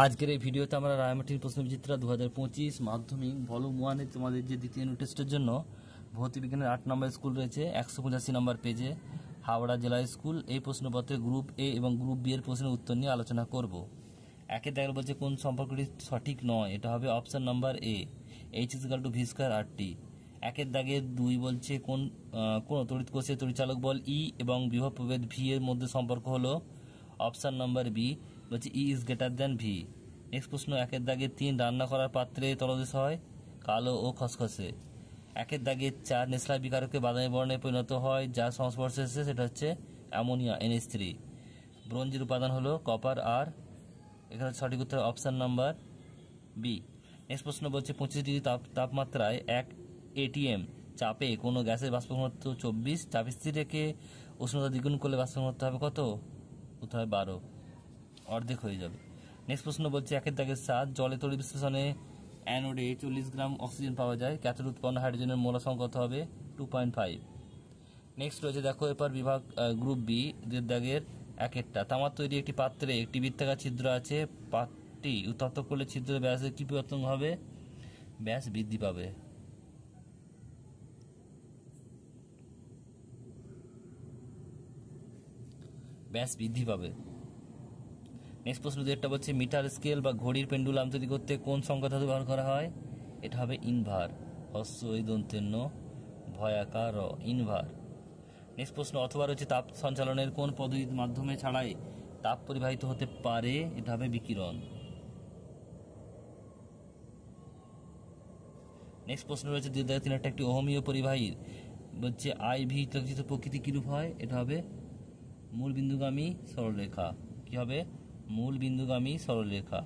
আজকের এই ভিডিওতে আমরা রায়মাটির প্রশ্নবিচিত্রা 2025 মাধ্যমিক ভলিউম 1 এ তোমাদের যে দ্বিতীয় ইউনিট টেস্টের জন্য ভৌতিক বিজ্ঞানের 8 নম্বর স্কুল রয়েছে 185 নম্বর পেজে হাওড়া জেলা স্কুল। এই প্রশ্নপত্রে গ্রুপ এ এবং গ্রুপ বি এর প্রশ্নের উত্তর নিয়ে আলোচনা করব। একে দেখা বলছে কোন সম্পর্কটি সঠিক নয়, এটা হবে অপশন নাম্বার এ, H=v²RT। একের দাগে 2 বলছে কোন তড়িৎ কোষের তড়িৎচালক বল ই এবং বিভব প্রভেদ ভি এর মধ্যে সম্পর্ক হলো অপশন নাম্বার বি, বলছে E=v। নেক্সট প্রশ্ন, একের দাগে 3 রান্না করার পাত্রে তলদেশ হয় কালো ও খসখসে। একের দাগে 4 নেসলার বিকারকে বাদামি বর্ণে পরিণত হয় যার সংস্পর্শে এসেছে সেটা হচ্ছে অ্যামোনিয়া NH3। ব্রোঞ্জের উপাদান হলো কপার আর, এখানে সঠিক উত্তর অপশন নাম্বার বি। নেক্সট প্রশ্ন বলছে 25 ডিগ্রি তাপমাত্রায় 1 ATM চাপে কোনো গ্যাসের বাষ্প ঘনত্ব 24, চাপ স্থির রেখে উষ্ণতা দ্বিগুণ করলে বাষ্প ঘনত্ব হবে কত? উত্তর হবে 12, অর্ধেক হয়ে যাবে। নেক্সট প্রশ্ন বলছে একের দাগের 7 জলে তড়িৎ বিশ্লেষণে অ্যানোডে 40 গ্রাম অক্সিজেন পাওয়া যায়, ক্যাথোডে উৎপন্ন হাইড্রোজেনের মোলার সংখ্যা কত হবে? 2.5। নেক্সট রয়েছে দেখো এরপর বিভাগ গ্রুপ বি দাগের একটা তামার তৈরি একটি পাত্রে একটি বৃত্তাকার ছিদ্র আছে, পাত্রটি উত্তপ্ত করলে ছিদ্রের ব্যাসের কি পরিবর্তন হবে? ব্যাস বৃদ্ধি পাবে। ব্যাস বৃদ্ধি পাবে। নেক্সট প্রশ্ন একটা বলছে মিটার স্কেল বা ঘড়ির পেন্ডুলাম তৈরি করতে কোন সংখ্যা ধাতু ব্যবহার করা হয়? এটা হবে ইনভার, হস্য এই দন্তেন্য ভয়াকার ইনভার। নেক্সট প্রশ্ন অথবা রয়েছে তাপ সঞ্চালনের কোন পদ্ধতির মাধ্যমে ছাড়াই তাপ পরিবাহিত হতে পারে? এটা হবে বিকিরণ। নেক্সট প্রশ্ন রয়েছে 2003 একটি ওহমীয় পরিবাহীর বলছে IV প্রকৃতি কিরূপ হয়? এটা হবে মূল বিন্দুগামী সরলরেখা। কি হবে? মূল বিন্দুগামী সরলরেখা।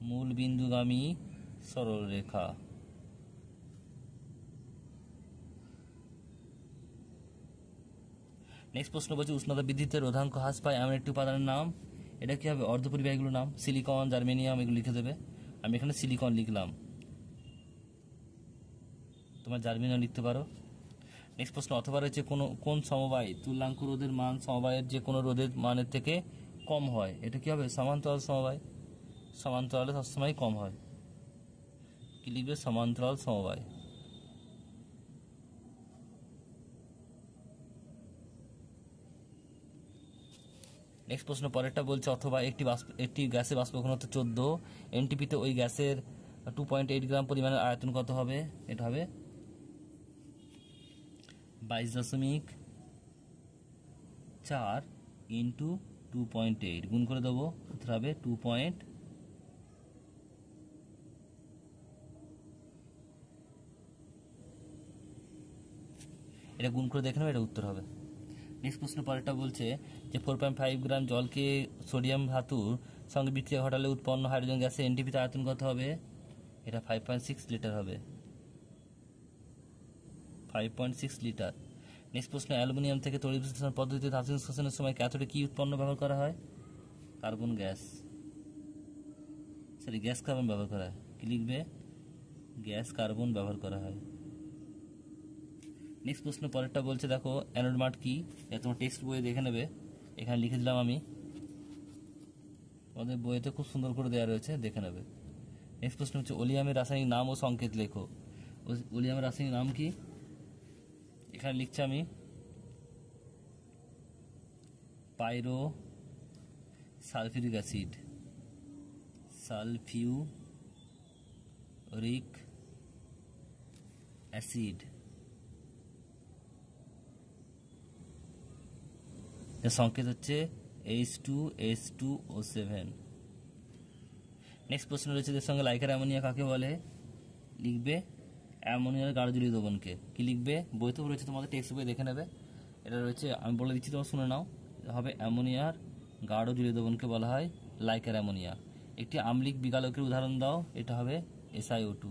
মূল বিন্দুগামী সরলরেখা। নেক্সট প্রশ্ন বলছে উষ্ণতা বৃদ্ধিতে রোধাঙ্ক হ্রাস পায় এমন একটি উপাদানের নাম। এটা কি হবে? অর্ধপরিবাহীগুলোর নাম, সিলিকন, জার্মেনিয়াম, এগুলো লিখে দেবে। আমি এখানে সিলিকন লিখলাম, তোমার জার্মেনিয়াম লিখতে পারো। নেক্সট প্রশ্ন অথবা রয়েছে কোন সমবায় তুল্যাঙ্ক রোধের মান সমবায়ের যে কোনো রোধের মানের থেকে কম হয়? এটা কি হবে? সমান্তরাল সমবায়। সমান্তরালে সবসময় কম হয়। কি লিখবে? সমান্তরাল সমবায়। নেক্সট প্রশ্ন পরেরটা বলছে অথবা একটি গ্যাসের বাষ্প ঘনত্ব 14 NTP-তে ওই গ্যাসের 2.8 গ্রাম পরিমাণের আয়তন কত হবে? এটা হবে 22.4 ইন্টু 2.8 গুণ করে দেবো, উত্তর হবে 2. এটা গুণ করে দেখে নেবে, এটা উত্তর হবে। নেক্সট প্রশ্ন পরেরটা বলছে যে 4.5 গ্রাম জলকে সোডিয়াম ধাতুর সঙ্গে বিক্রিয়া ঘটালে উৎপন্ন হাইড্রোজেন গ্যাসের NTP-তে আয়তন কত হবে? এটা 5.6 লিটার হবে। 5.6 লিটার। নেক্সট প্রশ্ন অ্যালুমিনিয়াম থেকে তড়িৎ বিশ্লেষণ পদ্ধতিতে ধাতু নিষ্কাশনের সময় ক্যাথোডে কি উৎপন্ন ব্যবহার করা হয়? কার্বন গ্যাস, গ্যাস কার্বন ব্যবহার করা হয়। কি লিখবে? গ্যাস কার্বন ব্যবহার করা হয়। নেক্সট প্রশ্ন পরেরটা বলছে দেখো অ্যানোড মাঠ কি? এটা তোমার টেক্সট বইয়ে দেখে নেবে, এখানে লিখে দিলাম আমি, তোমাদের বইয়েতে খুব সুন্দর করে দেওয়া রয়েছে, দেখে নেবে। নেক্সট প্রশ্ন হচ্ছে ওলিয়ামের রাসায়নিক নাম ও সংকেত লেখো। ওলিয়ামের রাসায়নিক নাম কি? এখানে লিখছি আমি পাইরো সালফিউরিক অ্যাসিড, সালফিউরিক অ্যাসিড। এর সংকেত হচ্ছে H2S2O7। নেক্সট প্রশ্ন রয়েছে এর সঙ্গে লাইকার অ্যামোনিয়া কাকে বলে? লিখবে অ্যামোনিয়ার গাঢ় জলীয় দ্রবণকে। কি লিখবে? বইতেও রয়েছে, তোমাদের টেক্সট বই দেখে নেবে, এটা রয়েছে, আমি বলে দিচ্ছি, তোমরা শুনে নাও। হবে অ্যামোনিয়ার গাঢ় জলীয় দ্রবণকে বলা হয় লাইকার অ্যামোনিয়া। একটি আম্লিক বিগালকের উদাহরণ দাও। এটা হবে SiO2।